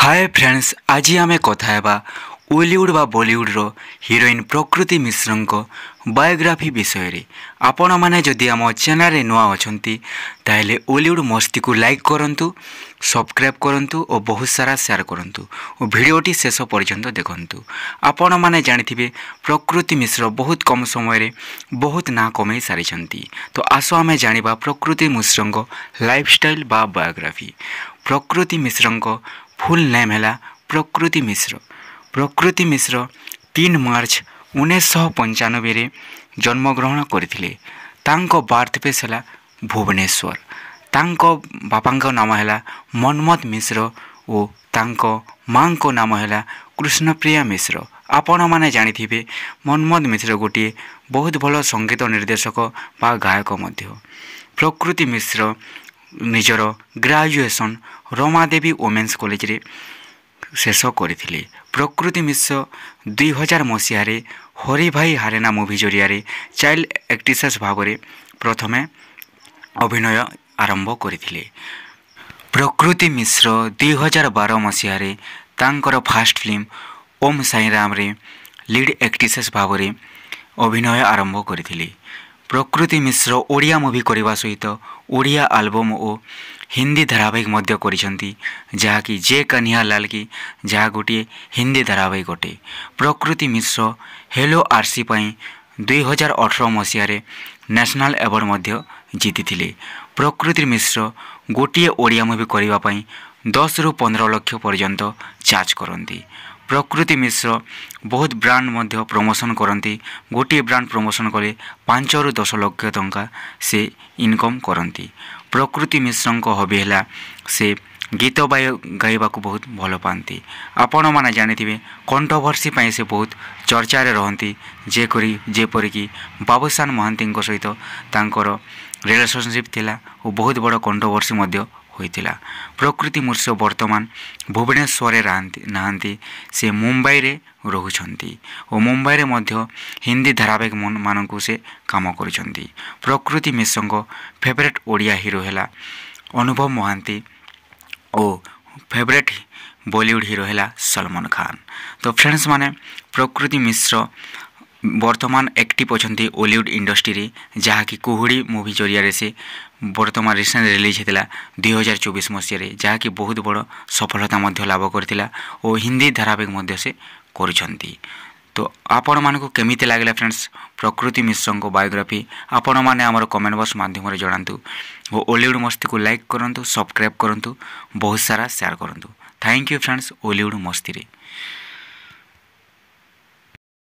Hi friends, आज आम कथा ओलीवुड बा बॉलीवुड रो हीरोइन प्रकृति मिश्र बायोग्राफी विषय रे। आपण माने जदि आम चैनल नुआ अछंती ताहेले ओलीवुड मस्ती को लाइक करंतु, सब्सक्राइब करंतु और बहुत सारा शेयर करंतु और वीडियोटी शेष पर्यंत देखंतु। आपण माने जानिथिबे प्रकृति मिश्र बहुत कम समय रे बहुत ना कमाई सारिछंती। तो आसो आमे जानिबा प्रकृति मिश्र लाइफस्टाइल बा बायोग्राफी। प्रकृति मिश्र फुल नेम है प्रकृति मिश्र। प्रकृति मिश्र 3 मार्च 1995 जन्मग्रहण करथिले। तांको बर्थ प्लेस है भुवनेश्वर। तांको बापांको नाम है मनमथ मिश्र और तांको माँ को नाम है कृष्णप्रिया मिश्र। आपण माने जानिथिबे मनमथ मिश्र गोटे बहुत भल संगीत निर्देशक बा गायक मध्य। प्रकृति मिश्र निजर ग्रेजुएशन रमादेवी वोमेन्स कॉलेज रे शेष करथिले। प्रकृति मिश्र 2000 मसीह हरि भाई हारेना मूवी जरिया चाइल्ड एक्ट्रेस भाव में प्रथमे अभिनय आरंभ करथिले। प्रकृति मिश्र 2012 मसीह तांकर फास्ट फिल्म ओम साई राम रे लीड एक्ट्रेस भाव में अभिनय आरंभ करथिले। प्रकृति मिश्र ओडिया मूवी करने सहित ओडिया आल्बम और हिंदी धारावाहिक मध्य करिसेंती, जहाँकि जे कन्हैया लाल की जहाँ गोटे हिंदी धारावाहिक गोटे। प्रकृति मिश्र हेलो आरसी पाई 2018 मसीह नेशनल अवार्ड मध्य जीति। प्रकृति मिश्र गोटे ओडिया मूवी करने 10 ରୁ 15 लाख पर्यंत चार्ज करती। प्रकृति मिश्र बहुत ब्रांड मध्य प्रमोशन करती। गोटे ब्रांड प्रमोशन कले 5 ରୁ 10 लाख टंका से इनकम करती। प्रकृति मिश्र को हॉबी है से गीत गाइबा को बहुत भल पाती। आपण मैंने जानिथिबे कंट्रोवर्सी पाई से बहुत चर्चा रे रहती। जेपरिक बाबूशान महांती सहित तांकर रिलेशनशिप थिला और बहुत बड़ कंट्रोवर्सी मध्य होइतिला। प्रकृति मिश्र वर्तमान भुवनेश्वर नहांती, से मुंबई रे रहुछंती और मुंबई रे मध्य हिंदी धारावाहिक मानकु से काम करुछंती। प्रकृति मिश्र फेवरेट ओडिया हीरो है अनुभव महांती और फेवरेट बॉलीवुड हीरो है सलमान खान। तो फ्रेंड्स माने प्रकृति मिश्र वर्तमान एक्टिव अच्छा ओलीवुड इंडस्ट्री, जहाँकि कुहुड़ी मूवी जरिया से वर्तमान रिसेंट रिलीज होता 2024 मसीह, जहाँकि बहुत बड़ सफलता लाभ करथिला और हिंदी धारावाहिक मध्य से करुछंती। तो आपण मानक केमिति लागला फ्रेंड्स प्रकृति मिश्र को बायोग्राफी आपण माने हमर कमेंट बॉक्स माध्यम रे जणांतु और ओलीवुड मस्ती को लाइक करंतु, सब्सक्राइब करंतु, बहुत सारा शेयर करंतु। थैंक यू फ्रेंड्स ओलीवुड मस्ती रे।